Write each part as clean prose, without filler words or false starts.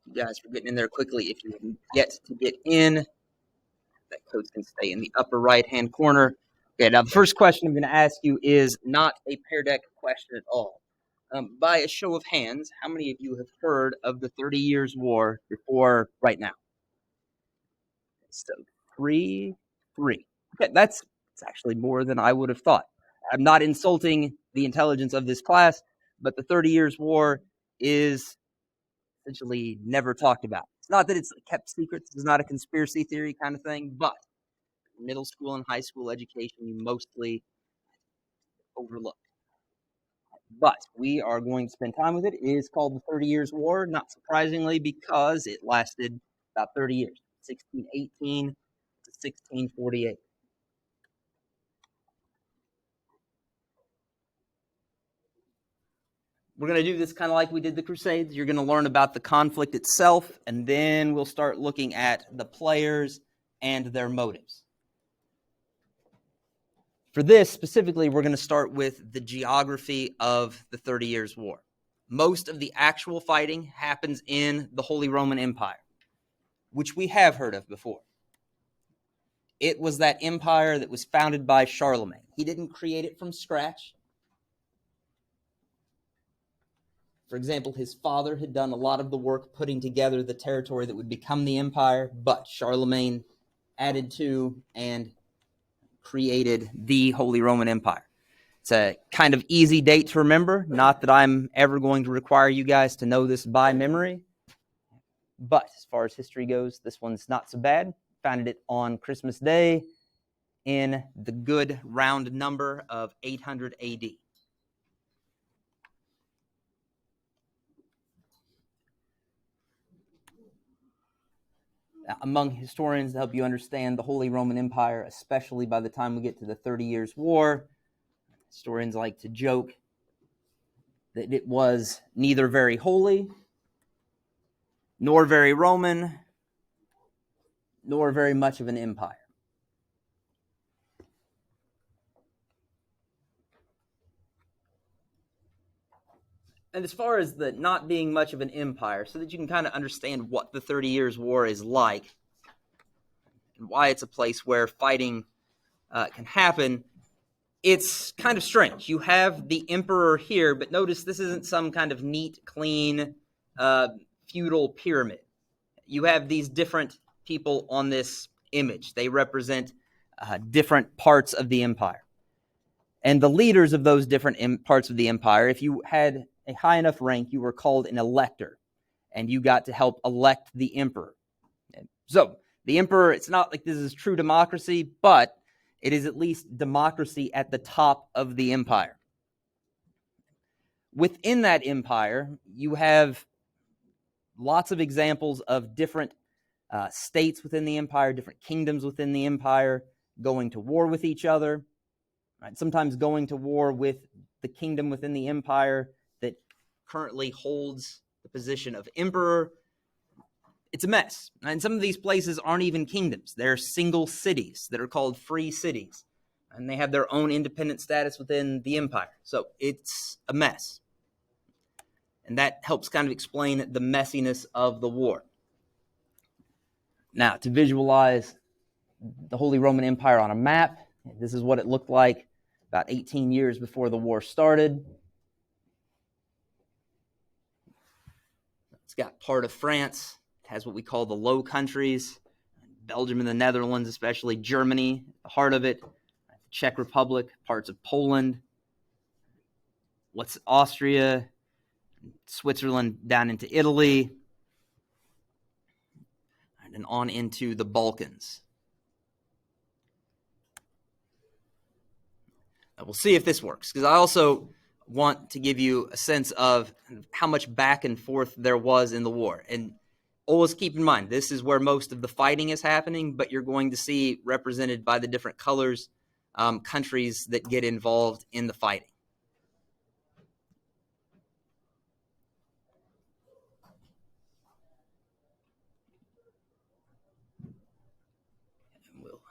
You guys for getting in there quickly. If you can get to get in, that code can stay in the upper right-hand corner. Okay, now the first question I'm going to ask you is not a Pear Deck question at all. By a show of hands, how many of you have heard of the 30 Years' War before right now? So three. Okay, that's actually more than I would have thought. I'm not insulting the intelligence of this class, but the 30 Years' War is essentially never talked about. It's not that it's kept secret. This is not a conspiracy theory kind of thing, but middle school and high school education you mostly overlook. But we are going to spend time with it. It is called the 30 Years' War, not surprisingly, because it lasted about 30 years, 1618 to 1648. We're going to do this kind of like we did the Crusades. You're going to learn about the conflict itself, and then we'll start looking at the players and their motives. For this specifically, we're going to start with the geography of the 30 Years' War. Most of the actual fighting happens in the Holy Roman Empire, which we have heard of before. It was that empire that was founded by Charlemagne. He didn't create it from scratch. For example, his father had done a lot of the work putting together the territory that would become the empire, but Charlemagne added to and created the Holy Roman Empire. It's a kind of easy date to remember. Not that I'm ever going to require you guys to know this by memory, but as far as history goes, this one's not so bad. Founded it on Christmas Day in the good round number of 800 AD. Among historians to help you understand the Holy Roman Empire, especially by the time we get to the 30 Years' War, historians like to joke that it was neither very holy, nor very Roman, nor very much of an empire. And as far as the not being much of an empire, so that you can kind of understand what the 30 Years' War is like and why it's a place where fighting can happen, it's kind of strange. You have the emperor here, but notice this isn't some kind of neat, clean, feudal pyramid. You have these different people on this image. They represent different parts of the empire. And the leaders of those different parts of the empire, if you had a high enough rank, you were called an elector, and you got to help elect the emperor. So the emperor, it's not like this is true democracy, but it is at least democracy at the top of the empire. Within that empire, you have lots of examples of different states within the empire, different kingdoms within the empire, going to war with each other, right? Sometimes going to war with the kingdom within the empire that currently holds the position of emperor. It's a mess. And some of these places aren't even kingdoms. They're single cities that are called free cities. And they have their own independent status within the empire. So it's a mess. And that helps kind of explain the messiness of the war. Now, to visualize the Holy Roman Empire on a map, this is what it looked like about 18 years before the war started. It's got part of France. It has what we call the Low Countries, Belgium and the Netherlands, especially Germany, the heart of it, the Czech Republic, parts of Poland, what's Austria, Switzerland down into Italy, and on into the Balkans. Now we'll see if this works, because I also want to give you a sense of how much back and forth there was in the war. And always keep in mind, this is where most of the fighting is happening, but you're going to see represented by the different colors, countries that get involved in the fighting. And we'll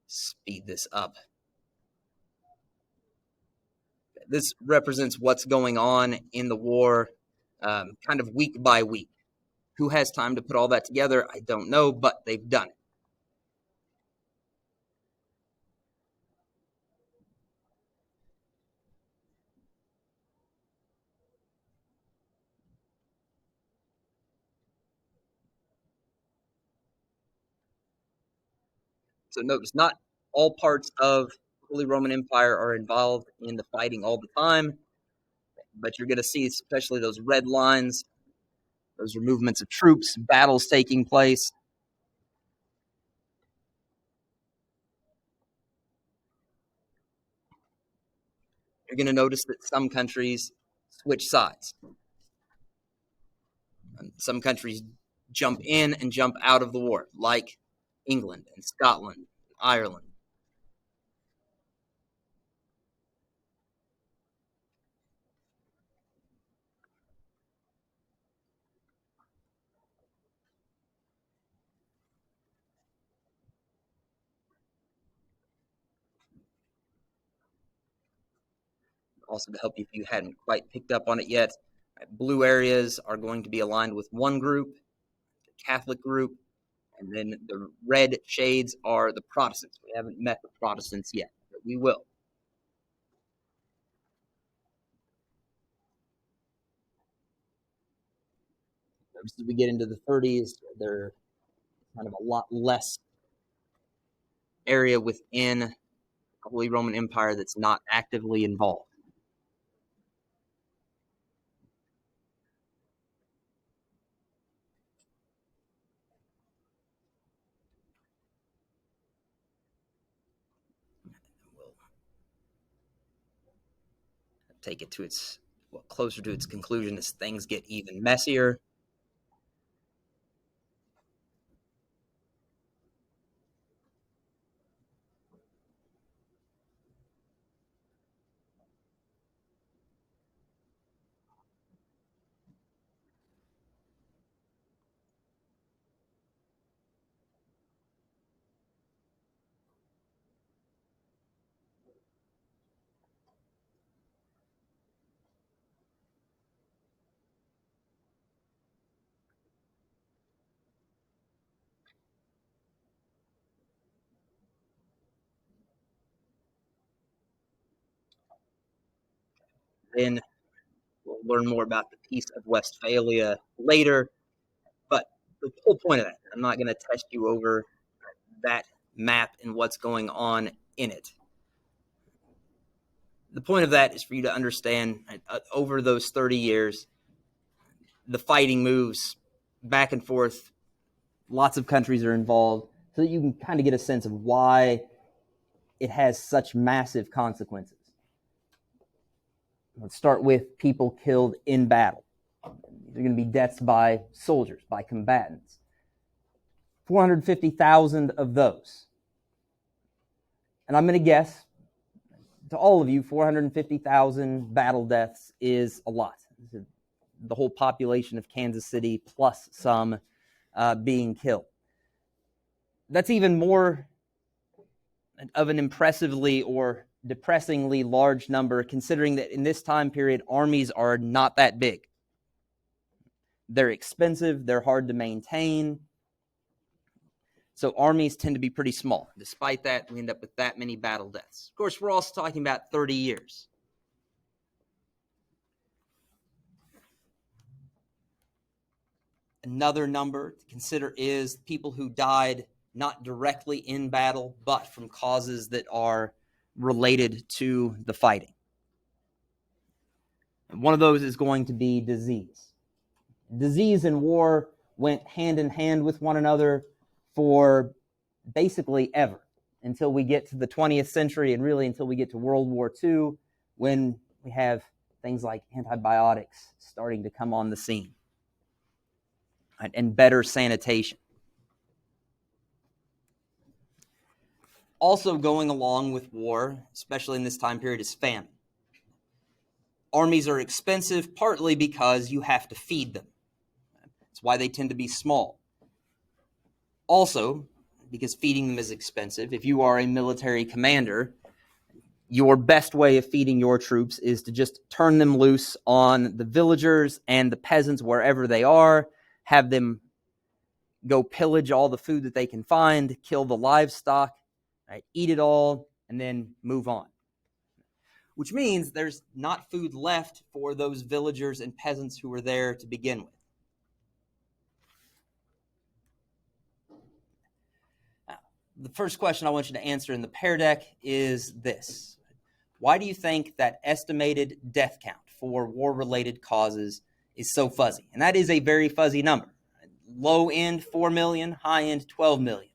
speed this up. This represents what's going on in the war, kind of week by week. Who has time to put all that together? I don't know, but they've done it. So notice, not all parts of Holy Roman Empire are involved in the fighting all the time, but you're going to see, especially those red lines, those are movements of troops, battles taking place. You're going to notice that some countries switch sides. Some countries jump in and jump out of the war, like England and Scotland, Ireland. Also, to help you if you hadn't quite picked up on it yet, blue areas are going to be aligned with one group, the Catholic group, and then the red shades are the Protestants. We haven't met the Protestants yet, but we will. As we get into the 30s, they're kind of a lot less area within the Holy Roman Empire that's not actively involved. We'll take it to its closer to its conclusion as things get even messier. Then we'll learn more about the Peace of Westphalia later. But the whole point of that, I'm not going to test you over that map and what's going on in it. The point of that is for you to understand over those 30 years, the fighting moves back and forth. Lots of countries are involved, so that you can kind of get a sense of why it has such massive consequences. Let's start with people killed in battle. These are going to be deaths by soldiers, by combatants. 450,000 of those. And I'm going to guess, to all of you, 450,000 battle deaths is a lot. The whole population of Kansas City plus some being killed. That's even more of an impressively or depressingly large number, considering that in this time period, armies are not that big. They're expensive, they're hard to maintain. So armies tend to be pretty small. Despite that, we end up with that many battle deaths. Of course, we're also talking about 30 years. Another number to consider is people who died not directly in battle, but from causes that are related to the fighting. And one of those is going to be disease. Disease and war went hand in hand with one another for basically ever, until we get to the 20th century and really until we get to World War II, when we have things like antibiotics starting to come on the scene, right, and better sanitation. Also going along with war, especially in this time period, is famine. Armies are expensive partly because you have to feed them. That's why they tend to be small. Also, because feeding them is expensive, if you are a military commander, your best way of feeding your troops is to just turn them loose on the villagers and the peasants wherever they are, have them go pillage all the food that they can find, kill the livestock, right, eat it all, and then move on. Which means there's not food left for those villagers and peasants who were there to begin with. Now, the first question I want you to answer in the Pear Deck is this. Why do you think that estimated death count for war-related causes is so fuzzy? And that is a very fuzzy number. Low end 4 million, high end 12 million.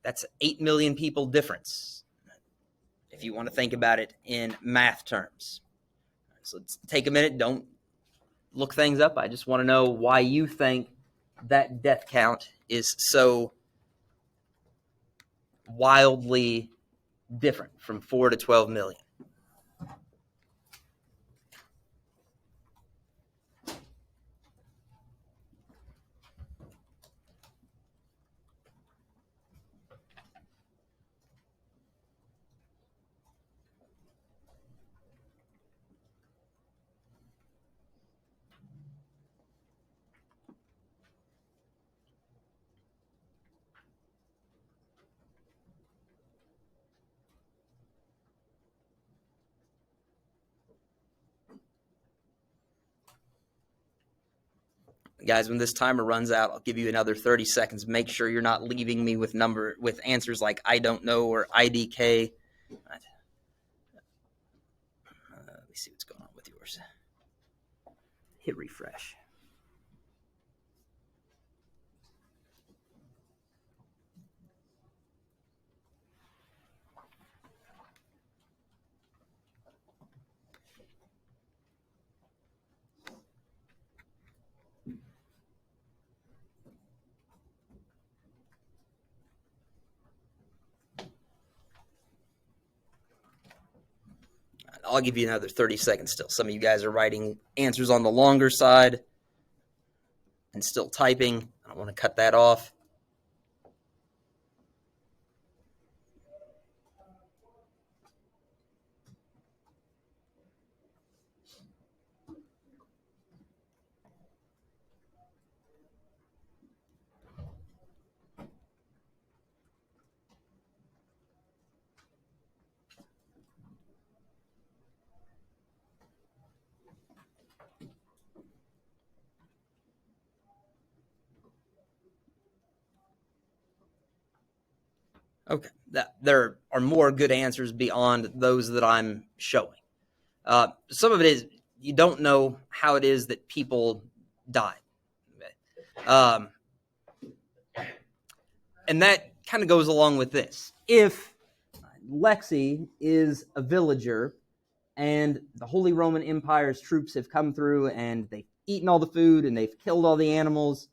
That's 8 million people difference, if you want to think about it in math terms. So let's take a minute. Don't look things up. I just want to know why you think that death count is so wildly different from 4 to 12 million. Guys, when this timer runs out, I'll give you another 30 seconds. Make sure you're not leaving me with answers like I don't know or IDK. Let me see what's going on with yours. Hit refresh. I'll give you another 30 seconds still. Some of you guys are writing answers on the longer side and still typing. I don't want to cut that off. Okay, there are more good answers beyond those that I'm showing. Some of it is you don't know how it is that people died. And that kind of goes along with this. If Lexi is a villager and the Holy Roman Empire's troops have come through and they've eaten all the food and they've killed all the animals,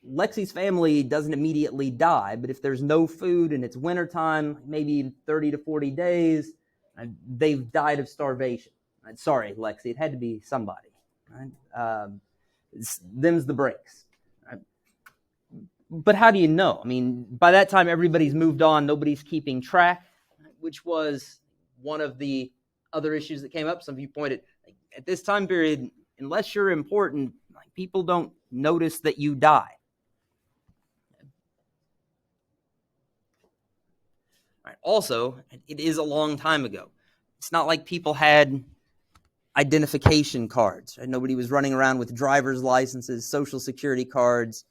Lexi's family doesn't immediately die, but if there's no food and it's wintertime, maybe 30 to 40 days, they've died of starvation. Sorry, Lexi, it had to be somebody. Them's the breaks. But how do you know? I mean, by that time, everybody's moved on. Nobody's keeping track, which was one of the other issues that came up. Some of you pointed, at this time period, unless you're important, people don't notice that you die. Also, it is a long time ago. It's not like people had identification cards. Nobody was running around with driver's licenses, social security cards,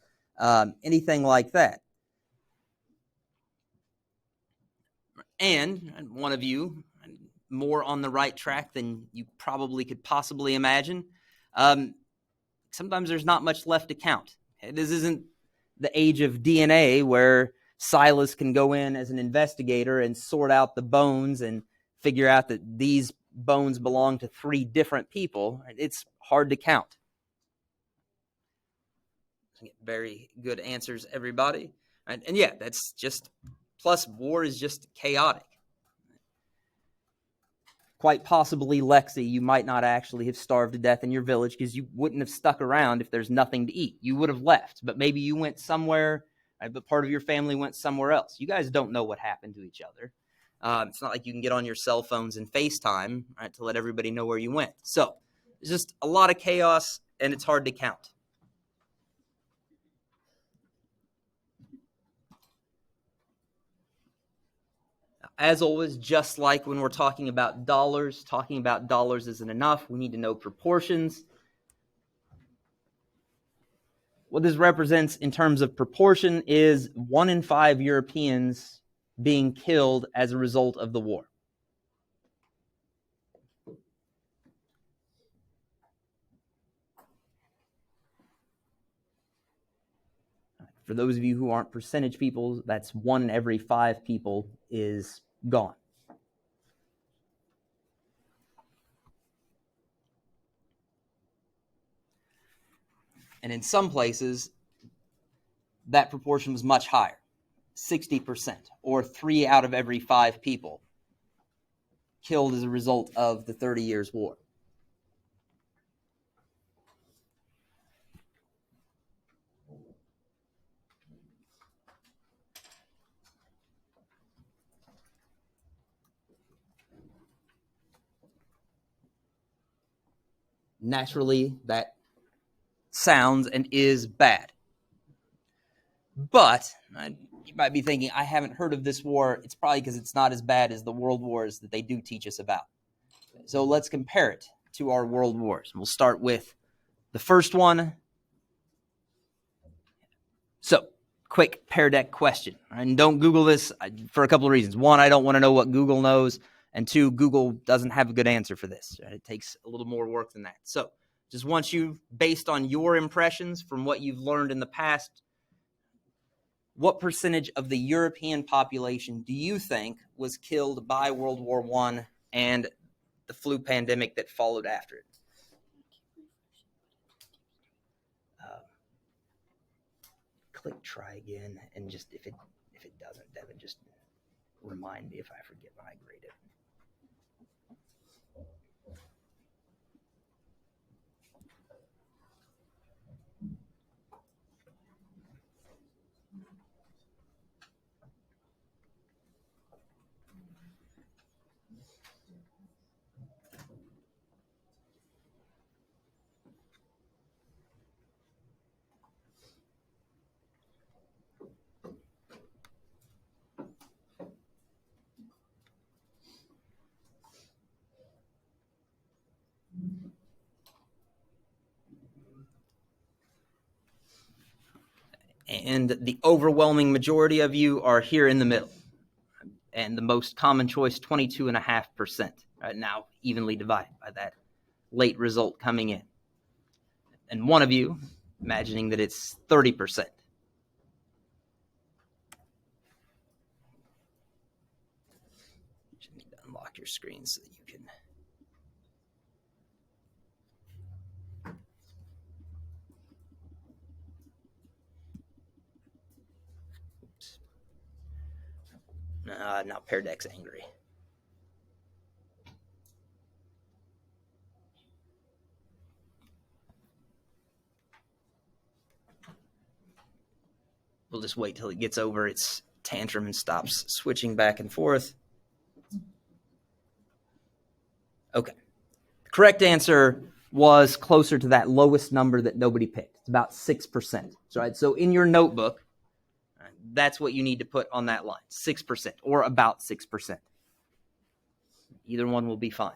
anything like that. And one of you, more on the right track than you probably could possibly imagine, sometimes there's not much left to count. This isn't the age of DNA where Silas can go in as an investigator and sort out the bones and figure out that these bones belong to 3 different people. It's hard to count. Very good answers, everybody. And yeah, that's just, plus war is just chaotic. Quite possibly, Lexi, you might not actually have starved to death in your village because you wouldn't have stuck around if there's nothing to eat. You would have left, but maybe you went somewhere, but part of your family went somewhere else. You guys don't know what happened to each other. It's not like you can get on your cell phones and FaceTime, right, to let everybody know where you went. So It's just a lot of chaos, and it's hard to count. As always, just like when we're talking about dollars isn't enough. We need to know proportions. What this represents in terms of proportion is 1 in 5 Europeans being killed as a result of the war. For those of you who aren't percentage people, that's 1 in every 5 people is gone. And in some places, that proportion was much higher, 60%, or 3 out of every 5 people killed as a result of the 30 Years' War. Naturally, that sounds and is bad. But you might be thinking, I haven't heard of this war. It's probably because it's not as bad as the world wars that they do teach us about. So let's compare it to our world wars. We'll start with the first one. So, quick Pear Deck question. And don't Google this for a couple of reasons. One, I don't want to know what Google knows. And two, Google doesn't have a good answer for this. It takes a little more work than that. So, just want you, based on your impressions from what you've learned in the past, what percentage of the European population do you think was killed by World War I and the flu pandemic that followed after it? Click try again, and just if it doesn't, Devin, just remind me if I forget when I grade it. And the overwhelming majority of you are here in the middle. And the most common choice, 22.5%. Right now, evenly divided by that late result coming in. And one of you, imagining that it's 30%. You need to unlock your screen so that you can... Now Pear Deck's angry. We'll just wait till it gets over its tantrum and stops switching back and forth. Okay. The correct answer was closer to that lowest number that nobody picked. It's about 6%. So in your notebook, that's what you need to put on that line, 6% or about 6%. Either one will be fine.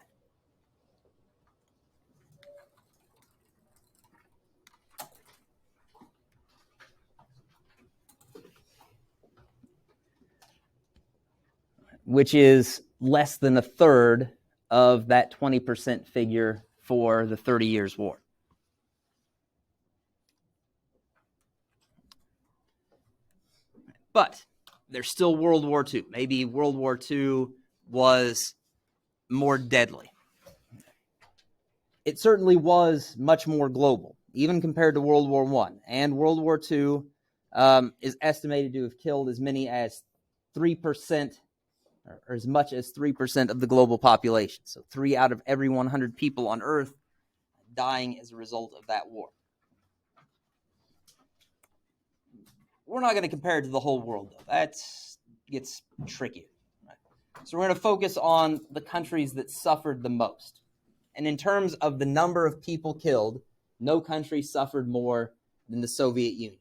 Which is less than a third of that 20% figure for the 30 Years' War. But there's still World War II. Maybe World War II was more deadly. It certainly was much more global, even compared to World War I. And World War II is estimated to have killed as many as 3%, or as much as 3% of the global population. So 3 out of every 100 people on Earth dying as a result of that war. We're not going to compare it to the whole world, though. That gets tricky. So we're going to focus on the countries that suffered the most. And in terms of the number of people killed, no country suffered more than the Soviet Union.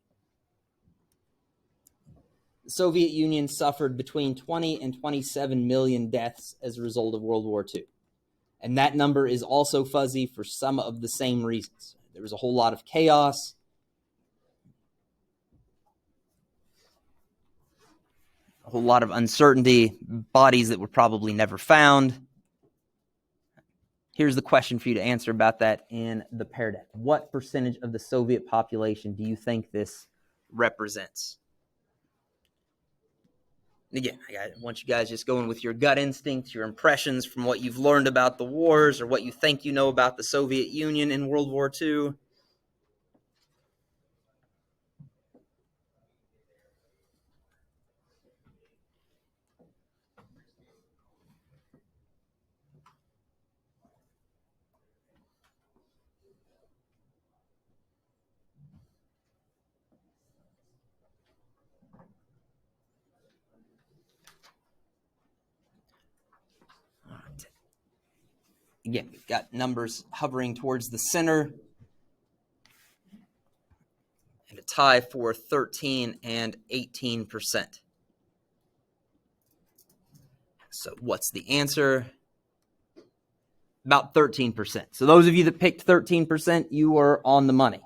The Soviet Union suffered between 20 and 27 million deaths as a result of World War II. And that number is also fuzzy for some of the same reasons. There was a whole lot of chaos. A whole lot of uncertainty, bodies that were probably never found. Here's the question for you to answer about that in the Pear Deck. What percentage of the Soviet population do you think this represents? Again, I want you guys just going with your gut instincts, your impressions from what you've learned about the wars or what you think you know about the Soviet Union in World War II. Again, we've got numbers hovering towards the center. And a tie for 13 and 18%. So what's the answer? About 13%. So those of you that picked 13%, you were on the money.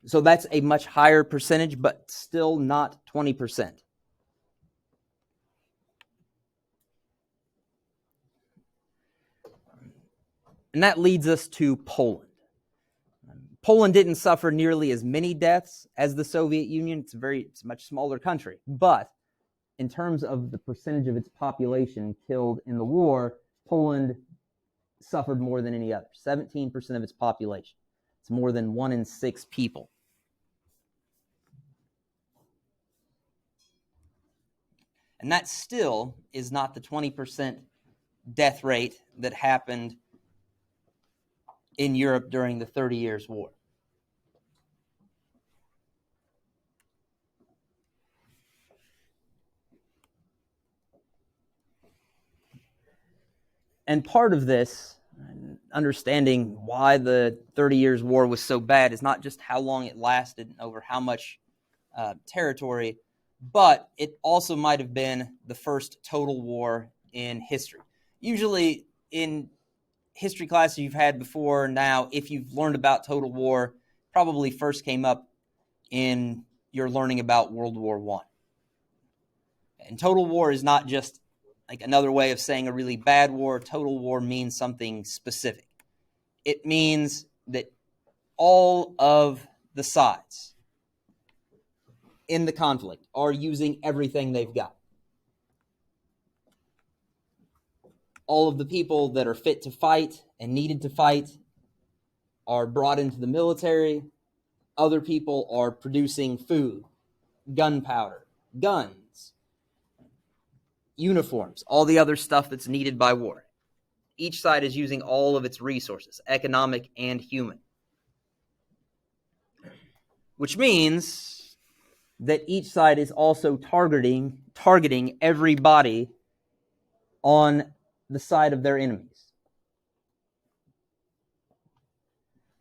So that's a much higher percentage, but still not 20%. And that leads us to Poland. Poland didn't suffer nearly as many deaths as the Soviet Union. It's a much smaller country. But in terms of the percentage of its population killed in the war, Poland suffered more than any other. 17% of its population. It's more than 1 in 6 people. And that still is not the 20% death rate that happened in Europe during the 30 Years' War. And part of this, understanding why the 30 Years' War was so bad, is not just how long it lasted and over how much territory, but it also might have been the first total war in history. Usually in history classes you've had before now, if you've learned about total war, probably first came up in your learning about World War I. And total war is not just like another way of saying a really bad war. Total war means something specific. It means that all of the sides in the conflict are using everything they've got. All of the people that are fit to fight and needed to fight are brought into the military. Other people are producing food, gunpowder, guns, uniforms, all the other stuff that's needed by war. Each side is using all of its resources, economic and human. Which means that each side is also targeting everybody on the side of their enemies.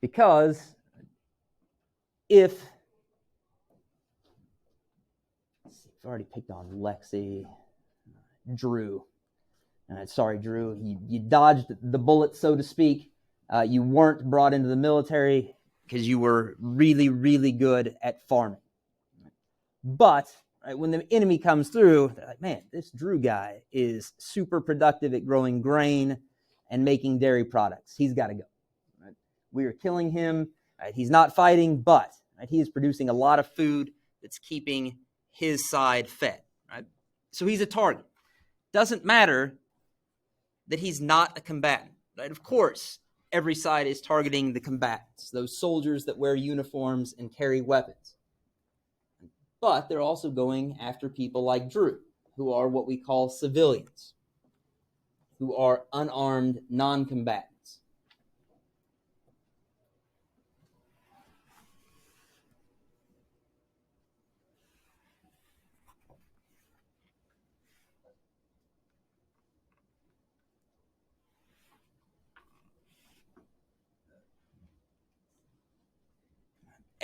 Because if I've already picked on Lexi, Drew. Sorry, Drew, you dodged the bullet, so to speak. You weren't brought into the military because you were really, really good at farming. But when the enemy comes through, they're like, man, this Drew guy is super productive at growing grain and making dairy products. He's got to go. Right? We are killing him. Right? He's not fighting, but he is producing a lot of food that's keeping his side fed. Right? So he's a target. Doesn't matter that he's not a combatant. Right? Of course, every side is targeting the combatants, those soldiers that wear uniforms and carry weapons. But they're also going after people like Drew, who are what we call civilians, who are unarmed non-combatants.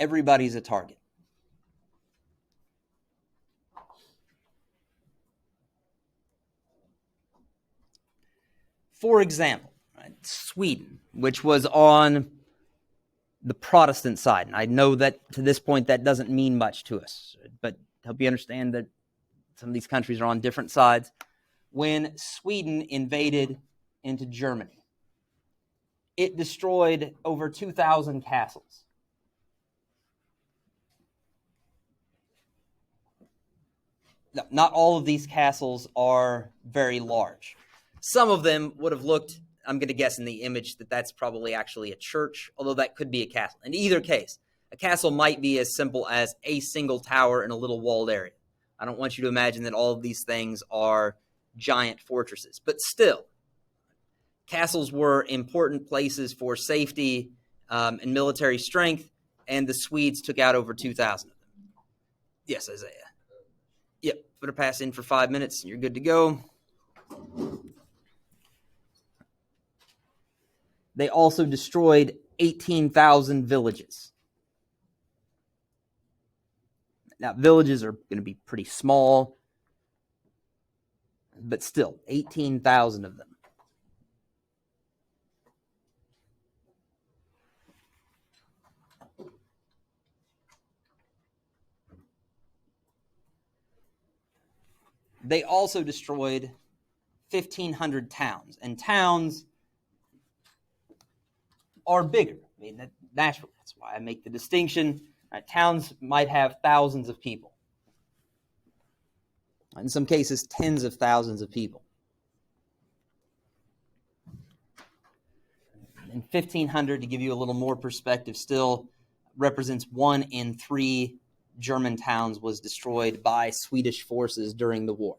Everybody's a target. For example, right, Sweden, which was on the Protestant side, and I know that to this point that doesn't mean much to us, but help you understand that some of these countries are on different sides. When Sweden invaded into Germany, it destroyed over 2,000 castles. Now, not all of these castles are very large. Some of them would have looked, I'm going to guess in the image that that's probably actually a church, although that could be a castle. In either case, a castle might be as simple as a single tower in a little walled area. I don't want you to imagine that all of these things are giant fortresses, but still, castles were important places for safety and military strength, and the Swedes took out over 2,000 of them. Yes, Isaiah. Yep, put a pass in for 5 minutes, and you're good to go. They also destroyed 18,000 villages. Now, villages are going to be pretty small, but still, 18,000 of them. They also destroyed 1,500 towns, and towns are bigger. I mean, naturally, that's why I make the distinction. Towns might have thousands of people. In some cases, tens of thousands of people. And 1,500, to give you a little more perspective, still represents 1 in 3 German towns was destroyed by Swedish forces during the war.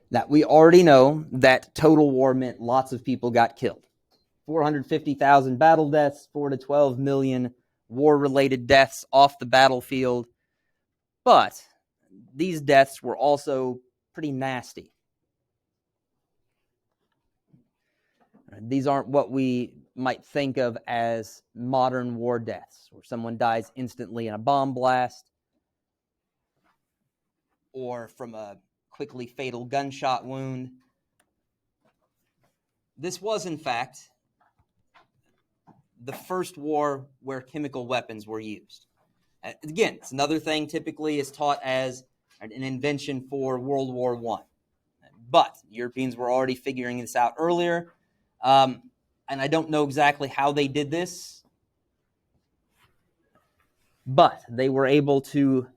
Now, we already know that total war meant lots of people got killed. 450,000 battle deaths, 4 to 12 million war-related deaths off the battlefield. But these deaths were also pretty nasty. These aren't what we might think of as modern war deaths, where someone dies instantly in a bomb blast or from a quickly fatal gunshot wound. This was, in fact, the first war where chemical weapons were used. Again, it's another thing typically is taught as an invention for World War I. But Europeans were already figuring this out earlier. And I don't know exactly how they did this, but they were able to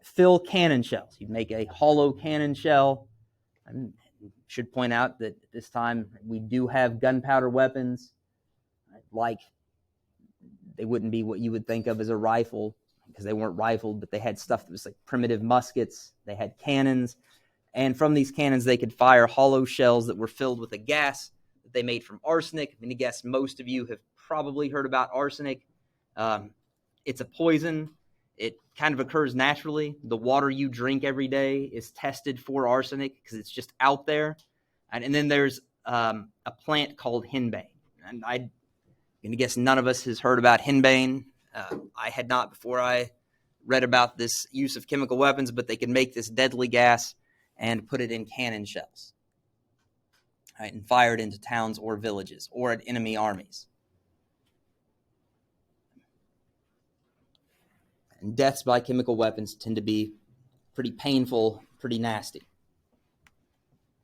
fill cannon shells. You'd make a hollow cannon shell. I should point out that at this time we do have gunpowder weapons. Like, they wouldn't be what you would think of as a rifle, because they weren't rifled, but they had stuff that was like primitive muskets. They had cannons, and from these cannons they could fire hollow shells that were filled with a gas that they made from arsenic. I mean, I guess most of you have probably heard about arsenic. It's a poison. It kind of occurs naturally. The water you drink every day is tested for arsenic because it's just out there. And then there's a plant called henbane. And I'm going to guess none of us has heard about henbane. I had not before I read about this use of chemical weapons, but they can make this deadly gas and put it in cannon shells, right, and fire it into towns or villages or at enemy armies. And deaths by chemical weapons tend to be pretty painful, pretty nasty.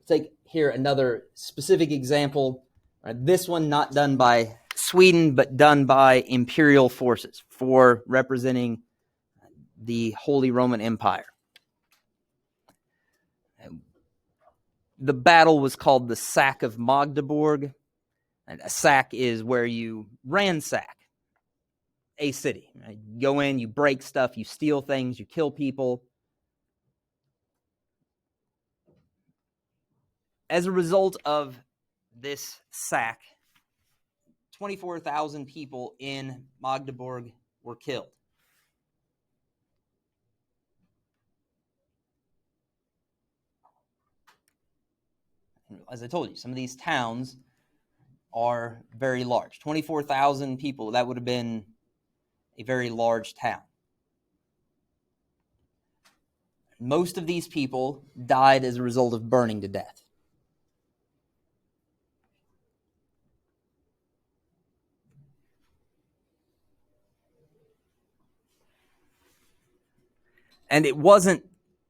Let's take here another specific example. This one not done by Sweden, but done by imperial forces for representing the Holy Roman Empire. The battle was called the Sack of Magdeburg. And a sack is where you ransack a city. You go in, you break stuff, you steal things, you kill people. As a result of this sack, 24,000 people in Magdeburg were killed. As I told you, some of these towns are very large. 24,000 people, that would have been a very large town. Most of these people died as a result of burning to death. And it wasn't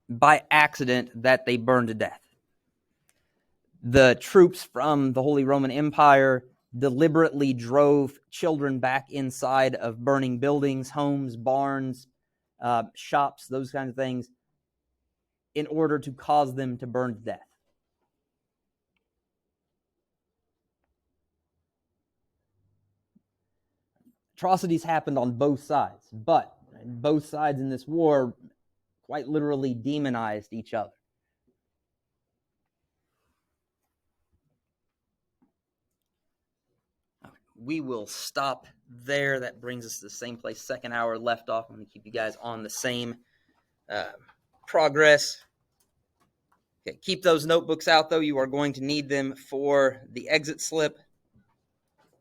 by accident that they burned to death. The troops from the Holy Roman Empire deliberately drove children back inside of burning buildings, homes, barns, shops, those kinds of things, in order to cause them to burn to death. Atrocities happened on both sides, but both sides in this war quite literally demonized each other. We will stop there. That brings us to the same place. Second hour left off. I'm going to keep you guys on the same progress. Okay, keep those notebooks out, though. You are going to need them for the exit slip.